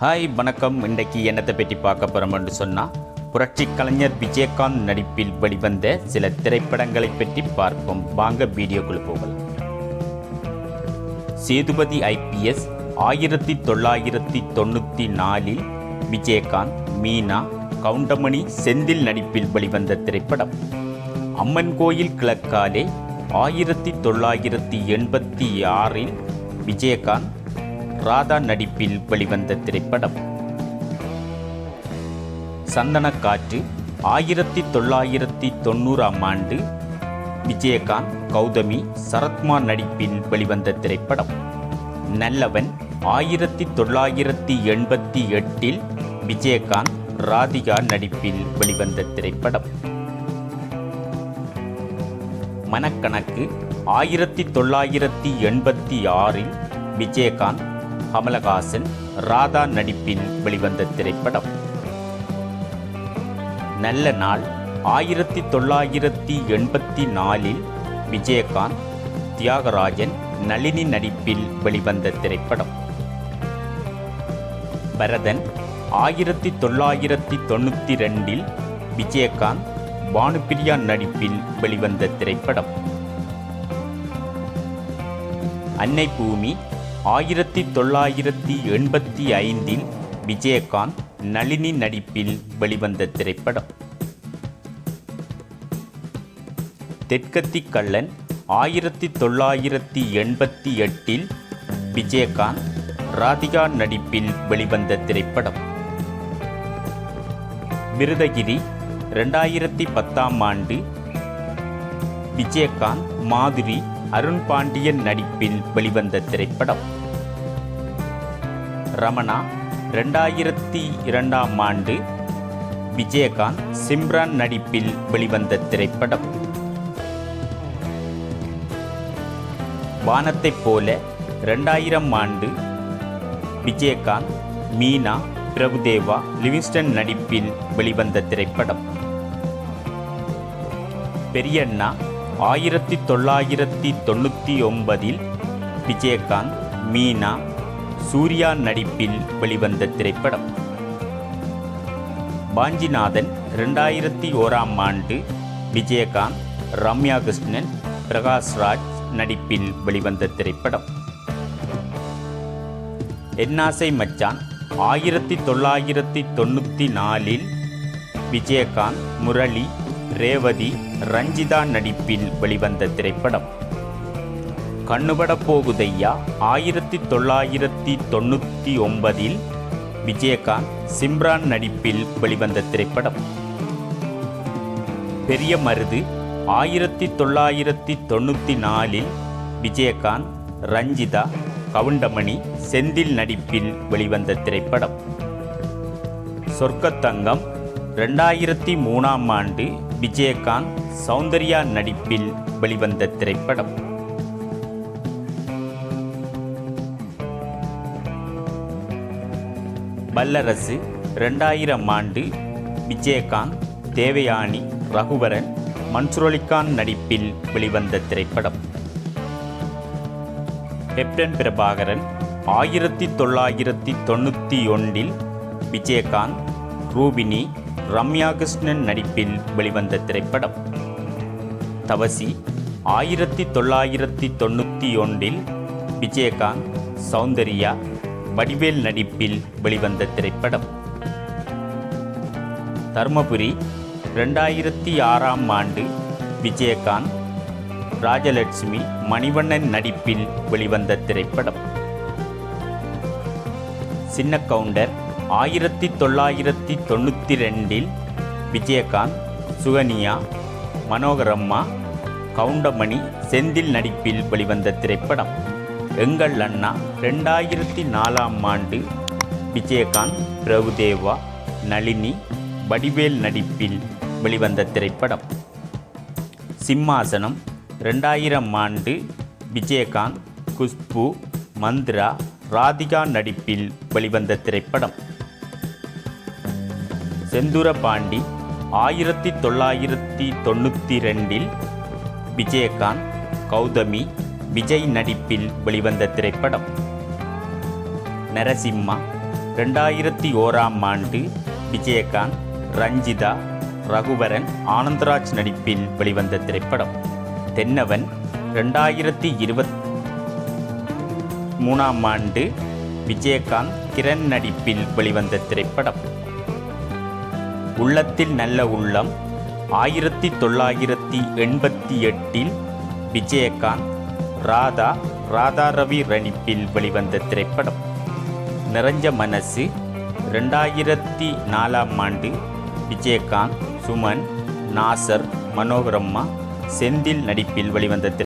Hi வணக்கம். இன்றைக்கு என்னத்தை பற்றி பார்க்க போகிறோம்னு சொன்னால், புரட்சி கலைஞர் விஜயகாந்த் நடிப்பில் வெளிவந்த சில திரைப்படங்களை பற்றி பார்ப்போம். வாங்க வீடியோக்குள்ள போகலாம். சேதுபதி ஐபிஎஸ் 1994 விஜயகாந்த், மீனா, கவுண்டமணி, செந்தில் நடிப்பில் வெளிவந்த திரைப்படம். அம்மன் கோயில் கிழக்காலே 1986 விஜயகாந்த், ராதா நடிப்பில் வெளிவந்த திரைப்படம். சந்தனக்காற்று 1990 விஜயகாந்த், கௌதமி, சரத்குமார் நடிப்பில் வெளிவந்த திரைப்படம். நல்லவன் 1988 விஜயகாந்த், ராதிகா நடிப்பில் வெளிவந்த திரைப்படம். மனக்கணக்கு 1986 விஜயகாந்த், கமலஹாசன், ராதா நடிப்பில் வெளிவந்த திரைப்படம். நல்ல நாள் 1984 விஜயகாந்த், தியாகராஜன், நளினி நடிப்பில் வெளிவந்த திரைப்படம். பரதன் 1992 விஜயகாந்த், பானுப்பிரியா நடிப்பில் வெளிவந்த திரைப்படம். அன்னை பூமி 1985 விஜயகாந்த், நளினி நடிப்பில் வெளிவந்த திரைப்படம். தெற்கத்தி கள்ளன் 1988 விஜயகாந்த், ராதிகா நடிப்பில் வெளிவந்த திரைப்படம். விருதகிரி 2010 விஜயகாந்த், மாதுரி, அருண் பாண்டியன் நடிப்பில் வெளிவந்த திரைப்படம். ரமணா 2002 விஜயகாந்த், சிம்ரான் நடிப்பில் வெளிவந்த திரைப்படம். வானத்தைப் போல 2000 விஜயகாந்த், மீனா, பிரபுதேவா, லிவிங்ஸ்டன் நடிப்பில் வெளிவந்த திரைப்படம். பெரியண்ணா 1999 விஜயகாந்த், மீனா, சூர்யா நடிப்பில் வெளிவந்த திரைப்படம். பாஞ்சிநாதன் 2001 விஜயகாந்த், ரம்யா கிருஷ்ணன், பிரகாஷ்ராஜ் நடிப்பில் வெளிவந்த திரைப்படம். என்னாசை மச்சான் 1994 விஜயகாந்த், முரளி, ரேவதி, ரஞ்சிதா நடிப்பில் வெளிவந்த திரைப்படம். கண்ணுபட போகுதையா 1999 விஜயகாந்த், சிம்ரான் நடிப்பில் வெளிவந்த திரைப்படம். பெரிய மருது 1994 விஜயகாந்த், ரஞ்சிதா, கவுண்டமணி, செந்தில் நடிப்பில் வெளிவந்த திரைப்படம். சொர்க்கத்தங்கம் 2003 விஜயகாந்த், சௌந்தர்யா நடிப்பில் வெளிவந்த திரைப்படம். வல்லரசு 2000 விஜயகாந்த், தேவயானி, ரகுவரன், மன்சூர் நடிப்பில் வெளிவந்த திரைப்படம். கேப்டன் பிரபாகரன் 1991 விஜயகாந்த், ரூபினி, ரம்யா கிருஷ்ணன் நடிப்பில் வெளிவந்த திரைப்படம். தவசி 1991 விஜயகாந்த், சௌந்தர்யா, வடிவேல் நடிப்பில் வெளிவந்த திரைப்படம். தர்மபுரி 2006 விஜயகாந்த், ராஜலட்சுமி, மணிவண்ணன் நடிப்பில் வெளிவந்த திரைப்படம். சின்ன கவுண்டர் 1992 விஜயகாந்த், சுகனியா, மனோகரம்மா, கவுண்டமணி, செந்தில் நடிப்பில் வெளிவந்த திரைப்படம். எங்கள் அண்ணா 2004 விஜயகாந்த், பிரபுதேவா, நளினி, வடிவேல் நடிப்பில் வெளிவந்த திரைப்படம். சிம்மாசனம் 2000 விஜயகாந்த், குஷ்பு, மந்த்ரா, ராதிகா நடிப்பில் வெளிவந்த திரைப்படம். செந்தூரபாண்டி 1992 விஜயகாந்த், கௌதமி, விஜய் நடிப்பில் வெளிவந்த திரைப்படம். நரசிம்மா 2001ஆம் ஆண்டு விஜயகாந்த், ரஞ்சிதா, ரகுவரன், ஆனந்தராஜ் நடிப்பில் வெளிவந்த திரைப்படம். தென்னவன் 2023ஆம் ஆண்டு விஜயகாந்த், கிரண் நடிப்பில் வெளிவந்த திரைப்படம். உள்ளத்தில் நல்ல உள்ளம் 1988இல் விஜயகாந்த், ராதா ரவி நடிப்பில் வெளிவந்த திரைப்படம். நிறைஞ்ச மனசு 2004ஆம் ஆண்டு விஜயகாந்த், சுமன், நாசர், மனோகரம்மா, செந்தில் நடிப்பில் வெளிவந்த